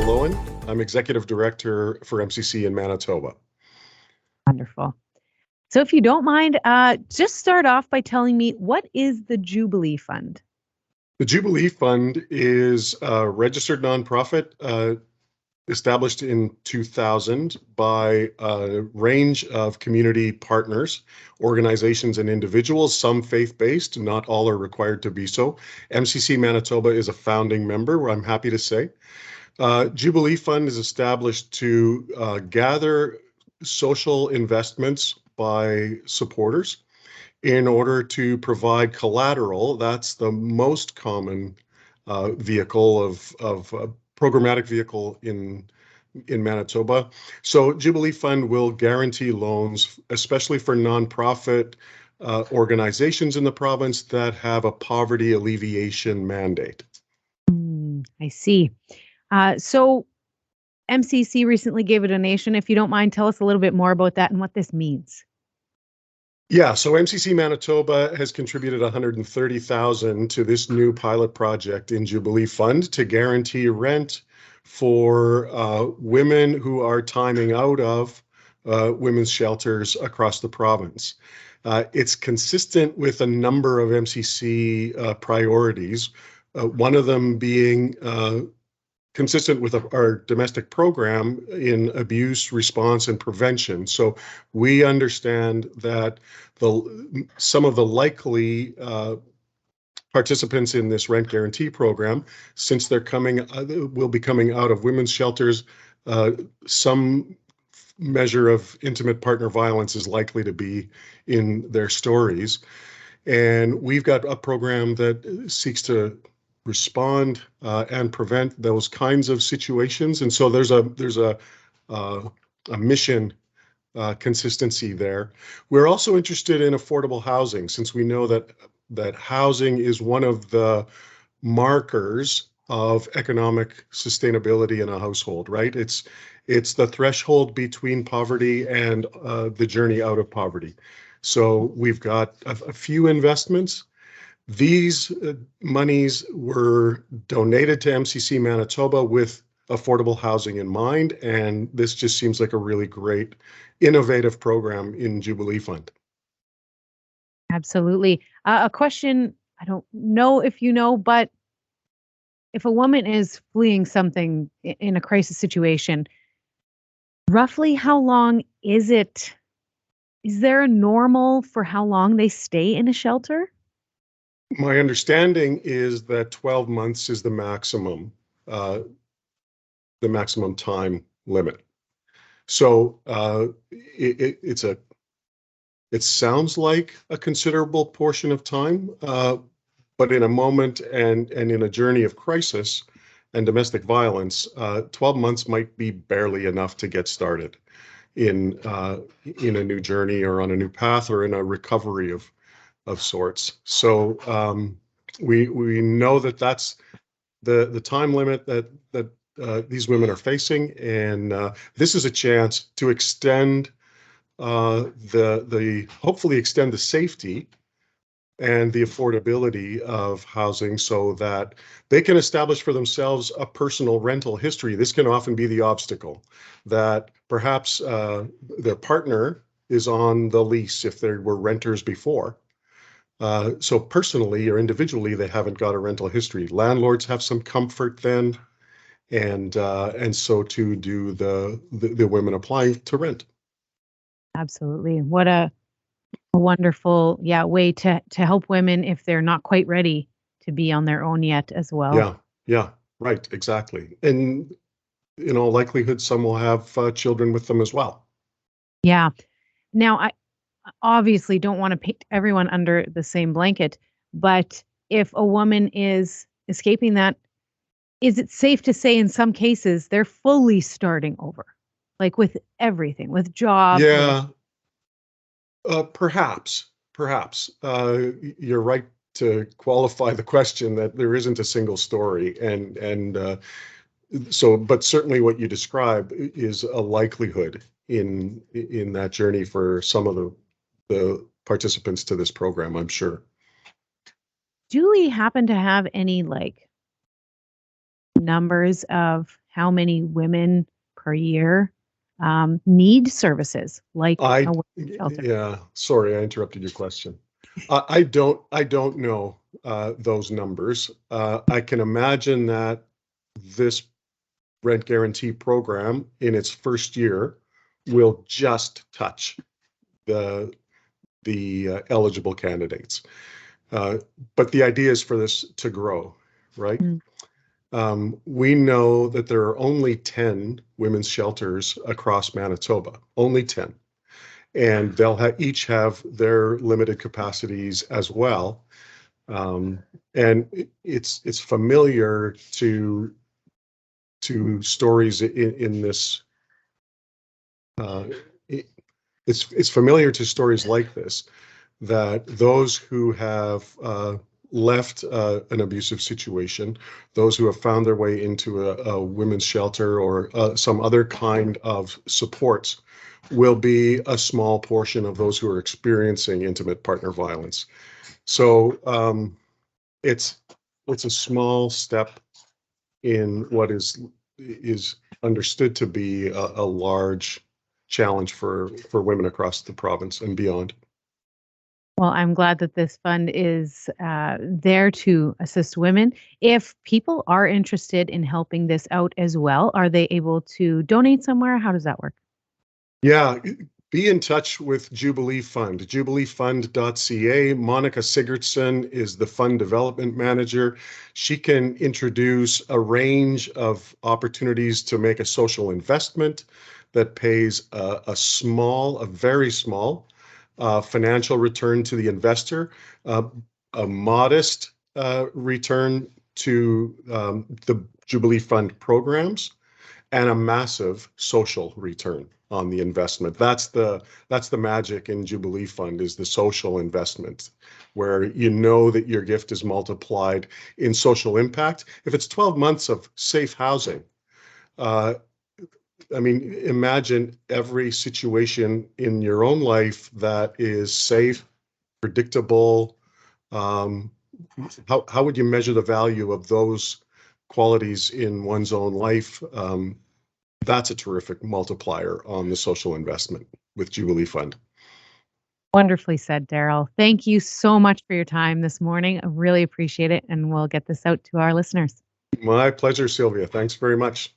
Daryl Loewen. I'm Executive Director for MCC in Manitoba. Wonderful. So if you don't mind, just start off by telling me, what is the Jubilee Fund? The Jubilee Fund is a registered nonprofit established in 2000 by a range of community partners, organizations, and individuals, some faith-based, not all are required to be so. MCC Manitoba is a founding member, I'm happy to say. Jubilee Fund is established to gather social investments by supporters in order to provide collateral. That's the most common vehicle of programmatic vehicle in Manitoba. So Jubilee Fund will guarantee loans, especially for nonprofit organizations in the province that have a poverty alleviation mandate. I see. So MCC recently gave a donation. If you don't mind, tell us a little bit more about that and what this means. Yeah, so MCC Manitoba has contributed $130,000 to this new pilot project in Jubilee Fund to guarantee rent for women who are timing out of women's shelters across the province. It's consistent with a number of MCC priorities, one of them being consistent with our domestic program in abuse response and prevention. So we understand that some of the likely participants in this rent guarantee program, since they're will be coming out of women's shelters, some measure of intimate partner violence is likely to be in their stories. And we've got a program that seeks to respond and prevent those kinds of situations. And so there's a mission consistency there. We're also interested in affordable housing, since we know that housing is one of the markers of economic sustainability in a household, right? It's the threshold between poverty and the journey out of poverty. So we've got a few investments. These monies were donated to MCC Manitoba with affordable housing in mind, and this just seems like a really great, innovative program in Jubilee Fund. Absolutely. A question, I don't know if you know, but if a woman is fleeing something in a crisis situation, roughly how long is it? Is there a normal for how long they stay in a shelter? My understanding is that 12 months is the maximum time limit. So it sounds like a considerable portion of time, but in a moment and in a journey of crisis and domestic violence, 12 months might be barely enough to get started in a new journey or on a new path or in a recovery of sorts. So we know that that's the time limit that these women are facing, and this is a chance to extend hopefully extend the safety and the affordability of housing so that they can establish for themselves a personal rental history. This can often be the obstacle, that perhaps their partner is on the lease if they were renters before. So personally or individually, they haven't got a rental history. Landlords have some comfort then, and so too do the women applying to rent. Absolutely. What a wonderful, way to help women if they're not quite ready to be on their own yet as well. Yeah, right, exactly. And in all likelihood, some will have children with them as well. Yeah. Now, I obviously don't want to paint everyone under the same blanket, but if a woman is escaping that, is it safe to say in some cases they're fully starting over, like with everything, with job? Yeah, perhaps. You're right to qualify the question that there isn't a single story, and so, but certainly what you describe is a likelihood in that journey for some of the participants to this program, I'm sure. Do we happen to have any numbers of how many women per year need services like a women's shelter? Yeah, sorry, I interrupted your question. I don't know those numbers. I can imagine that this rent guarantee program in its first year will just touch the eligible candidates. But the idea is for this to grow, right? We know that there are only 10 women's shelters across Manitoba, only 10. And they'll each have their limited capacities as well. And it's familiar to stories in this. It's familiar to stories like this, that those who have left an abusive situation, those who have found their way into a women's shelter or some other kind of supports, will be a small portion of those who are experiencing intimate partner violence. So it's a small step in what is understood to be a large challenge for women across the province and beyond. Well, I'm glad that this fund is there to assist women. If people are interested in helping this out as well, are they able to donate somewhere? How does that work? Yeah, be in touch with Jubilee Fund, jubileefund.ca. Monica Sigurdsson is the fund development manager. She can introduce a range of opportunities to make a social investment that pays a very small financial return to the investor, a modest return to the Jubilee Fund programs, and a massive social return on the investment. That's the magic in Jubilee Fund, is the social investment, where you know that your gift is multiplied in social impact. If it's 12 months of safe housing, I mean, imagine every situation in your own life that is safe, predictable. How would you measure the value of those qualities in one's own life? That's a terrific multiplier on the social investment with Jubilee Fund. Wonderfully said, Daryl. Thank you so much for your time this morning. I really appreciate it, and we'll get this out to our listeners. My pleasure, Sylvia. Thanks very much.